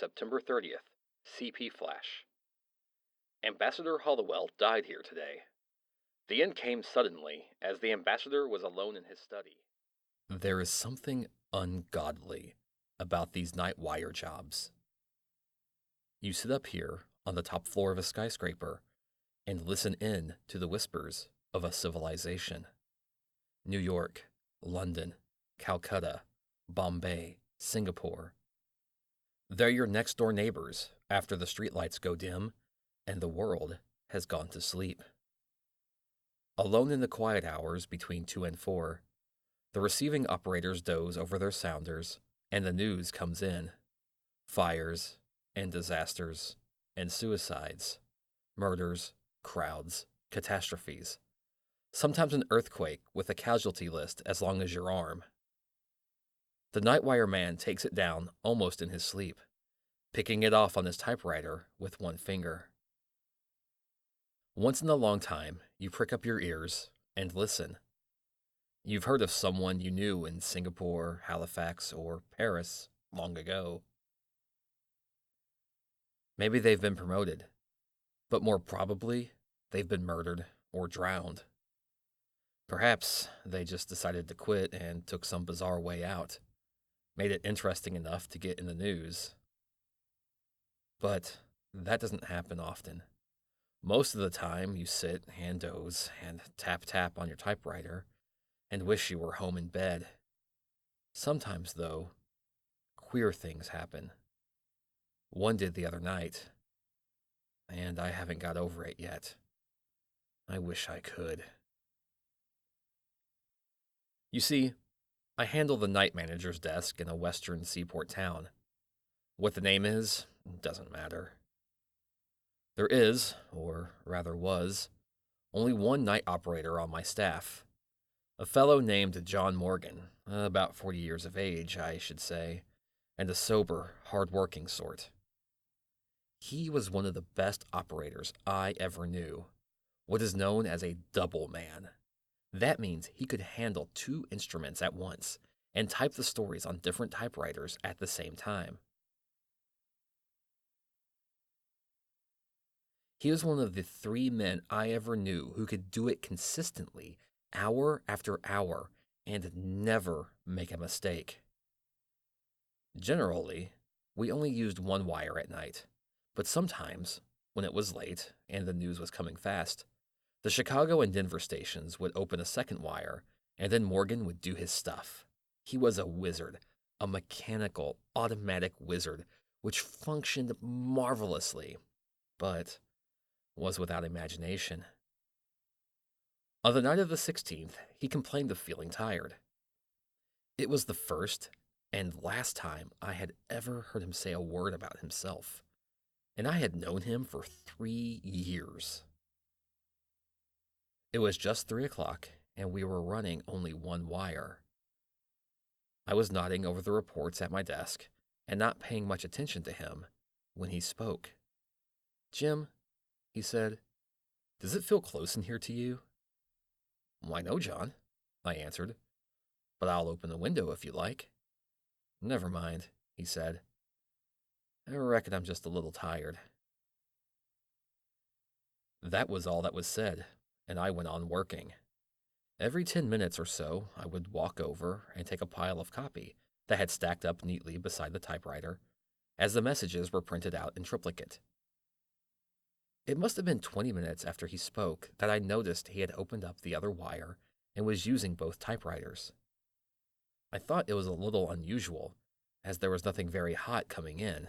September 30th, CP Flash. Ambassador Hollowell died here today. The end came suddenly, as the ambassador was alone in his study. There is something ungodly about these night wire jobs. You sit up here on the top floor of a skyscraper and listen in to the whispers of a civilization. New York, London, Calcutta, Bombay, Singapore. They're your next door neighbors after the streetlights go dim and the world has gone to sleep. Alone in the quiet hours between 2 and 4, the receiving operators doze over their sounders and the news comes in. Fires and disasters and suicides, murders, crowds, catastrophes. Sometimes an earthquake with a casualty list as long as your arm. The Nightwire man takes it down almost in his sleep, picking it off on his typewriter with one finger. Once in a long time, you prick up your ears and listen. You've heard of someone you knew in Singapore, Halifax, or Paris long ago. Maybe they've been promoted, but more probably, they've been murdered or drowned. Perhaps they just decided to quit and took some bizarre way out, made it interesting enough to get in the news. But that doesn't happen often. Most of the time, you sit and doze and tap on your typewriter and wish you were home in bed. Sometimes, though, queer things happen. One did the other night, and I haven't got over it yet. I wish I could. You see, I handle the night manager's desk in a western seaport town. What the name is doesn't matter. There is, or rather was, only one night operator on my staff. A fellow named John Morgan, about 40 years of age, I should say, and a sober, hard-working sort. He was one of the best operators I ever knew, what is known as a double man. That means he could handle 2 instruments at once and type the stories on different typewriters at the same time. He was one of the 3 men I ever knew who could do it consistently, hour after hour, and never make a mistake. Generally, we only used one wire at night, but sometimes, when it was late and the news was coming fast, the Chicago and Denver stations would open a second wire, and then Morgan would do his stuff. He was a wizard, a mechanical, automatic wizard, which functioned marvelously, but was without imagination. On the night of the 16th, he complained of feeling tired. It was the first and last time I had ever heard him say a word about himself, and I had known him for 3 years. It was just 3 o'clock, and we were running only one wire. I was nodding over the reports at my desk and not paying much attention to him when he spoke. "Jim," he said, "does it feel close in here to you?" "Why, no, John," I answered, "but I'll open the window if you like." "Never mind," he said. "I reckon I'm just a little tired." That was all that was said, and I went on working. Every 10 minutes or so, I would walk over and take a pile of copy that had stacked up neatly beside the typewriter, as the messages were printed out in triplicate. It must have been 20 minutes after he spoke that I noticed he had opened up the other wire and was using both typewriters. I thought it was a little unusual, as there was nothing very hot coming in.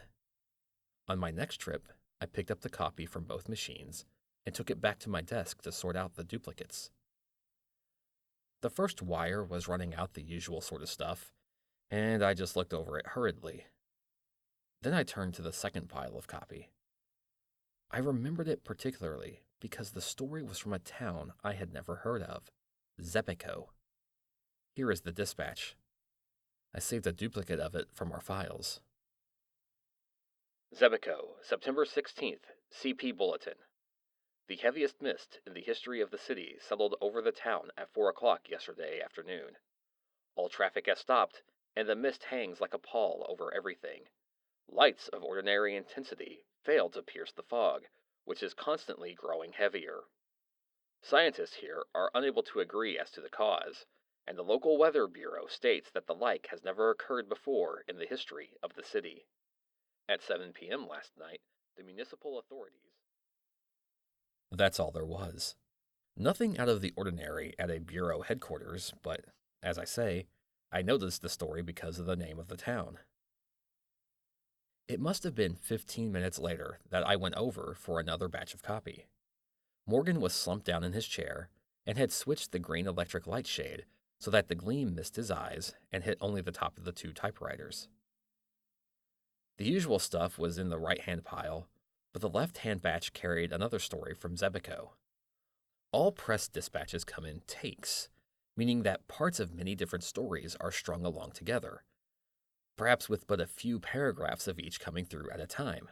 On my next trip, I picked up the copy from both machines and took it back to my desk to sort out the duplicates. The first wire was running out the usual sort of stuff, and I just looked over it hurriedly. Then I turned to the second pile of copy. I remembered it particularly because the story was from a town I had never heard of, Zepico. Here is the dispatch. I saved a duplicate of it from our files. Zepico, September 16th, CP Bulletin. The heaviest mist in the history of the city settled over the town at 4 o'clock yesterday afternoon. All traffic has stopped, and the mist hangs like a pall over everything. Lights of ordinary intensity fail to pierce the fog, which is constantly growing heavier. Scientists here are unable to agree as to the cause, and the local weather bureau states that the like has never occurred before in the history of the city. At 7 p.m. last night, the municipal authorities. That's all there was. Nothing out of the ordinary at a bureau headquarters, but, as I say, I noticed the story because of the name of the town. It must have been 15 minutes later that I went over for another batch of copy. Morgan was slumped down in his chair and had switched the green electric light shade so that the gleam missed his eyes and hit only the top of the two typewriters. The usual stuff was in the right-hand pile, but the left-hand batch carried another story from Zebico. All press dispatches come in takes, meaning that parts of many different stories are strung along together, perhaps with but a few paragraphs of each coming through at a time.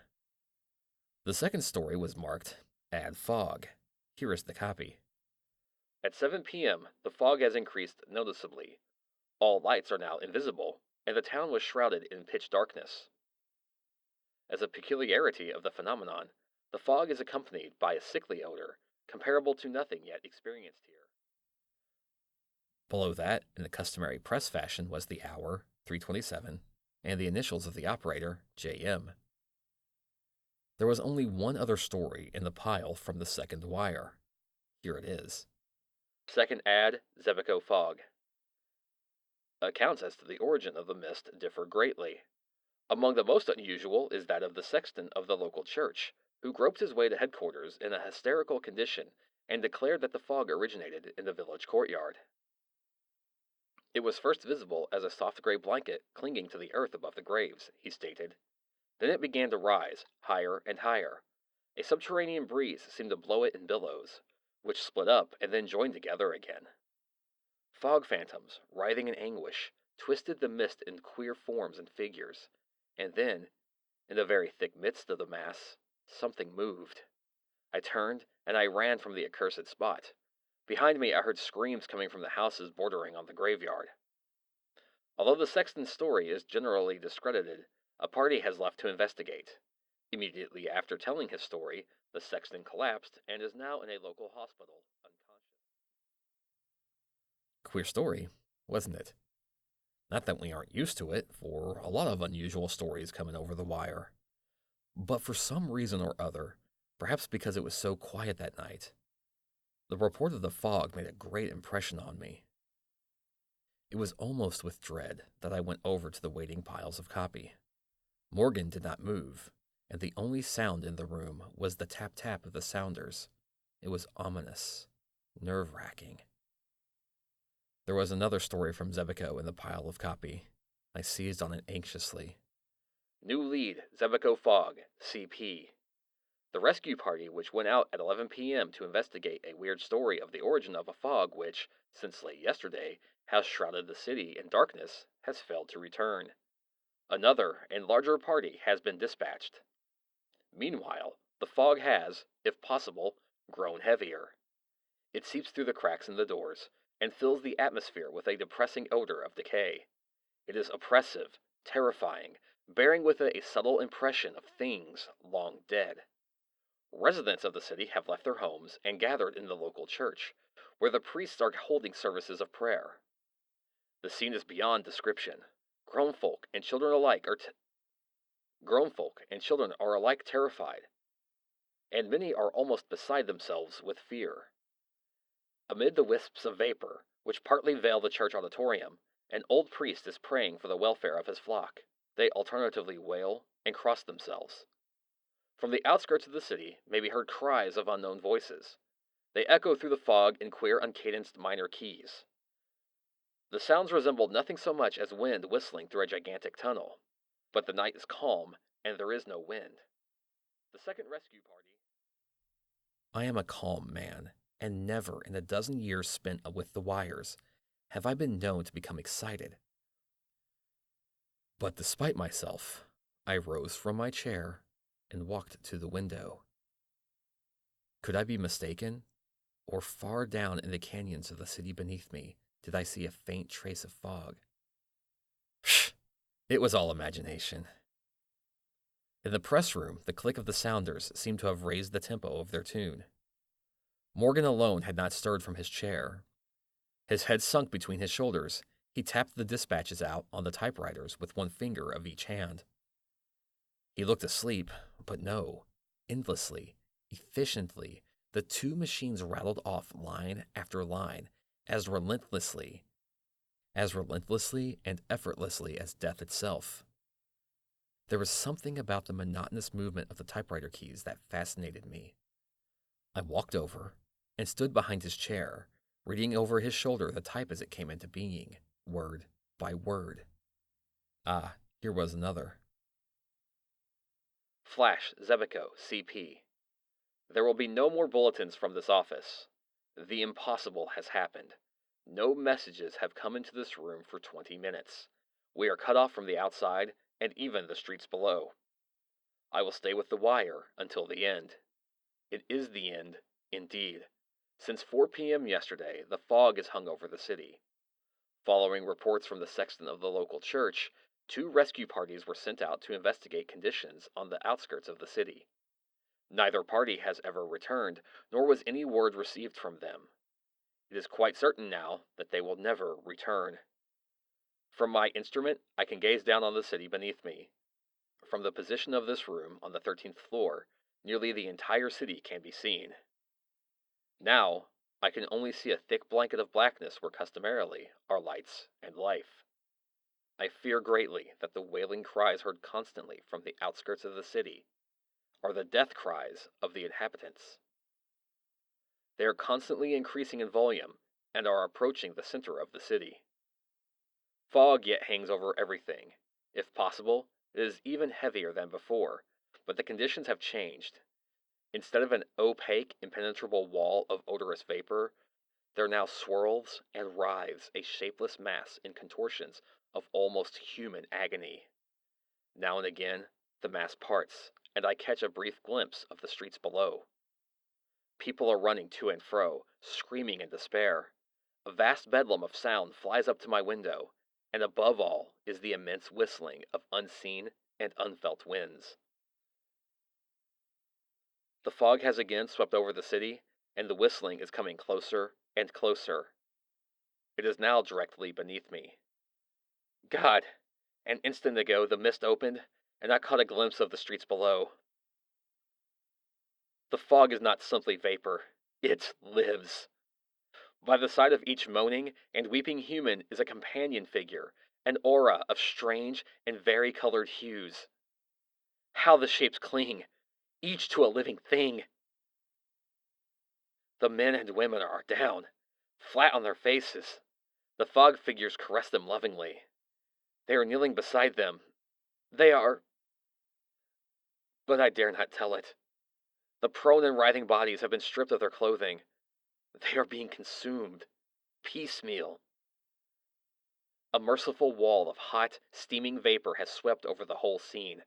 The second story was marked Add Fog. Here is the copy. At 7 p.m., the fog has increased noticeably. All lights are now invisible, and the town was shrouded in pitch darkness. As a peculiarity of the phenomenon, the fog is accompanied by a sickly odor, comparable to nothing yet experienced here. Below that, in the customary press fashion, was the hour, 3:27, and the initials of the operator, JM. There was only one other story in the pile from the second wire. Here it is. Second ad, Zebico fog. Accounts as to the origin of the mist differ greatly. Among the most unusual is that of the sexton of the local church, who groped his way to headquarters in a hysterical condition and declared that the fog originated in the village courtyard. It was first visible as a soft gray blanket clinging to the earth above the graves, he stated. Then it began to rise, higher and higher. A subterranean breeze seemed to blow it in billows, which split up and then joined together again. Fog phantoms, writhing in anguish, twisted the mist in queer forms and figures, and then, in the very thick midst of the mass, something moved. I turned, and I ran from the accursed spot. Behind me I heard screams coming from the houses bordering on the graveyard. Although the sexton's story is generally discredited, a party has left to investigate. Immediately after telling his story, the sexton collapsed and is now in a local hospital, unconscious. Queer story, wasn't it? Not that we aren't used to it, for a lot of unusual stories coming over the wire. But for some reason or other, perhaps because it was so quiet that night, the report of the fog made a great impression on me. It was almost with dread that I went over to the waiting piles of copy. Morgan did not move, and the only sound in the room was the tap-tap of the sounders. It was ominous, nerve-wracking. There was another story from Zebico in the pile of copy. I seized on it anxiously. New lead, Zebico Fog, CP. The rescue party, which went out at 11 p.m. to investigate a weird story of the origin of a fog which, since late yesterday, has shrouded the city in darkness, has failed to return. Another and larger party has been dispatched. Meanwhile, the fog has, if possible, grown heavier. It seeps through the cracks in the doors and fills the atmosphere with a depressing odor of decay. It is oppressive, terrifying, bearing with it a subtle impression of things long dead. Residents of the city have left their homes and gathered in the local church, where the priests are holding services of prayer. The scene is beyond description. Grown folk and children are alike terrified, and many are almost beside themselves with fear. Amid the wisps of vapor, which partly veil the church auditorium, an old priest is praying for the welfare of his flock. They alternatively wail and cross themselves. From the outskirts of the city may be heard cries of unknown voices. They echo through the fog in queer, uncadenced minor keys. The sounds resemble nothing so much as wind whistling through a gigantic tunnel. But the night is calm, and there is no wind. The second rescue party. I am a calm man, and never in a dozen years spent with the wires have I been known to become excited. But despite myself, I rose from my chair and walked to the window. Could I be mistaken? Or far down in the canyons of the city beneath me did I see a faint trace of fog? It was all imagination. In the press room, the click of the sounders seemed to have raised the tempo of their tune. Morgan alone had not stirred from his chair. His head sunk between his shoulders, he tapped the dispatches out on the typewriters with one finger of each hand. He looked asleep, but no. Endlessly, efficiently, the two machines rattled off line after line, as relentlessly and effortlessly as death itself. There was something about the monotonous movement of the typewriter keys that fascinated me. I walked over and stood behind his chair, reading over his shoulder the type as it came into being, word by word. Ah, here was another. Flash, Zebico, CP. There will be no more bulletins from this office. The impossible has happened. No messages have come into this room for 20 minutes. We are cut off from the outside and even the streets below. I will stay with the wire until the end. It is the end, indeed. Since 4 p.m. yesterday, the fog has hung over the city. Following reports from the sexton of the local church, 2 rescue parties were sent out to investigate conditions on the outskirts of the city. Neither party has ever returned, nor was any word received from them. It is quite certain now that they will never return. From my instrument, I can gaze down on the city beneath me. From the position of this room on the 13th floor, nearly the entire city can be seen. Now, I can only see a thick blanket of blackness where customarily are lights and life. I fear greatly that the wailing cries heard constantly from the outskirts of the city are the death cries of the inhabitants. They are constantly increasing in volume and are approaching the center of the city. Fog yet hangs over everything. If possible, it is even heavier than before, but the conditions have changed. Instead of an opaque, impenetrable wall of odorous vapor, there now swirls and writhes a shapeless mass in contortions of almost human agony. Now and again, the mass parts, and I catch a brief glimpse of the streets below. People are running to and fro, screaming in despair. A vast bedlam of sound flies up to my window, and above all is the immense whistling of unseen and unfelt winds. The fog has again swept over the city, and the whistling is coming closer and closer. It is now directly beneath me. God! An instant ago the mist opened, and I caught a glimpse of the streets below. The fog is not simply vapor, it lives. By the side of each moaning and weeping human is a companion figure, an aura of strange and varicolored hues. How the shapes cling, each to a living thing. The men and women are down, flat on their faces. The fog figures caress them lovingly. They are kneeling beside them. They are... But I dare not tell it. The prone and writhing bodies have been stripped of their clothing. They are being consumed, piecemeal. A merciful wall of hot, steaming vapor has swept over the whole scene.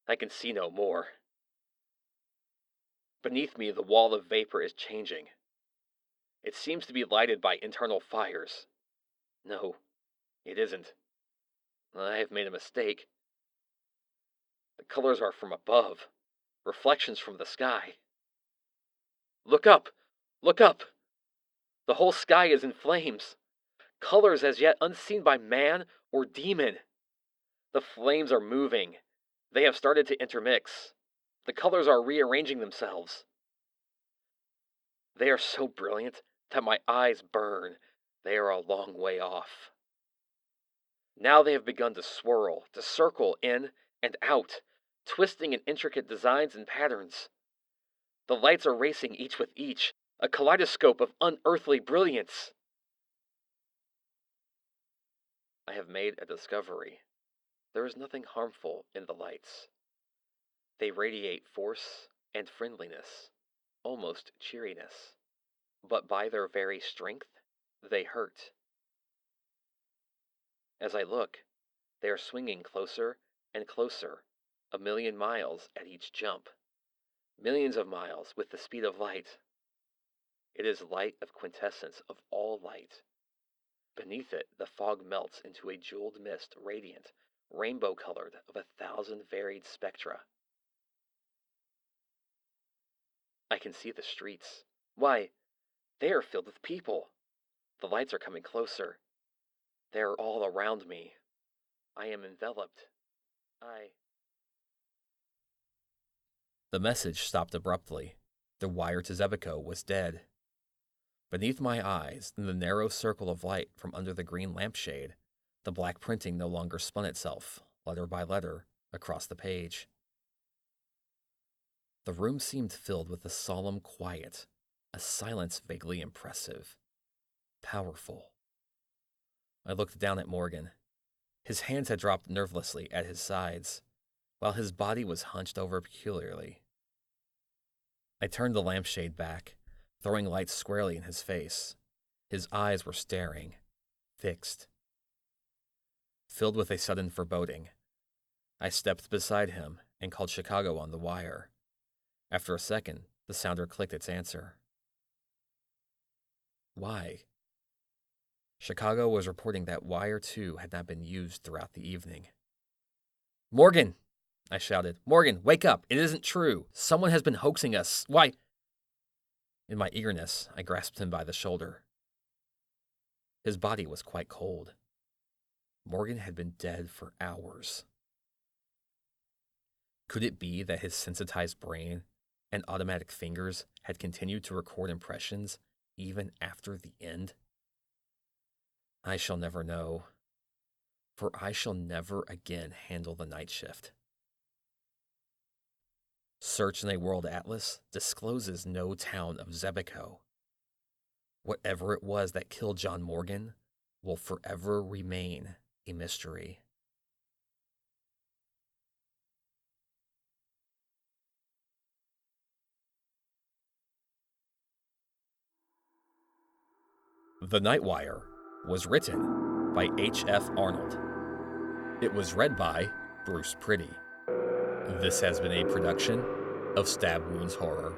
I can see no more. Beneath me, the wall of vapor is changing. It seems to be lighted by internal fires. No, it isn't. I have made a mistake. The colors are from above, reflections from the sky. Look up! Look up! The whole sky is in flames. Colors as yet unseen by man or demon. The flames are moving. They have started to intermix. The colors are rearranging themselves. They are so brilliant that my eyes burn. They are a long way off. Now they have begun to swirl, to circle in and out, twisting in intricate designs and patterns. The lights are racing each with each, a kaleidoscope of unearthly brilliance. I have made a discovery. There is nothing harmful in the lights. They radiate force and friendliness, almost cheeriness. But by their very strength, they hurt. As I look, they are swinging closer and closer, a million miles at each jump. Millions of miles with the speed of light. It is light of quintessence of all light. Beneath it, the fog melts into a jeweled mist radiant, rainbow-colored of 1,000 varied spectra. I can see the streets. Why, they are filled with people. The lights are coming closer. They are all around me. I am enveloped. I. The message stopped abruptly. The wire to Zebico was dead. Beneath my eyes, in the narrow circle of light from under the green lampshade, the black printing no longer spun itself, letter by letter, across the page. The room seemed filled with a solemn quiet, a silence vaguely impressive, powerful. I looked down at Morgan. His hands had dropped nervelessly at his sides, while his body was hunched over peculiarly. I turned the lampshade back, throwing light squarely in his face. His eyes were staring, fixed. Filled with a sudden foreboding, I stepped beside him and called Chicago on the wire. After a second, the sounder clicked its answer. Why? Chicago was reporting that wire 2 had not been used throughout the evening. Morgan! I shouted. Morgan, wake up! It isn't true! Someone has been hoaxing us! Why? In my eagerness, I grasped him by the shoulder. His body was quite cold. Morgan had been dead for hours. Could it be that his sensitized brain and automatic fingers had continued to record impressions even after the end? I shall never know, for I shall never again handle the night shift. Search in a world atlas discloses no town of Zebico. Whatever it was that killed John Morgan will forever remain a mystery. The Night Wire was written by HF Arnold. It was read by Bruce Pretty. This has been a production of Stab Wounds Horror.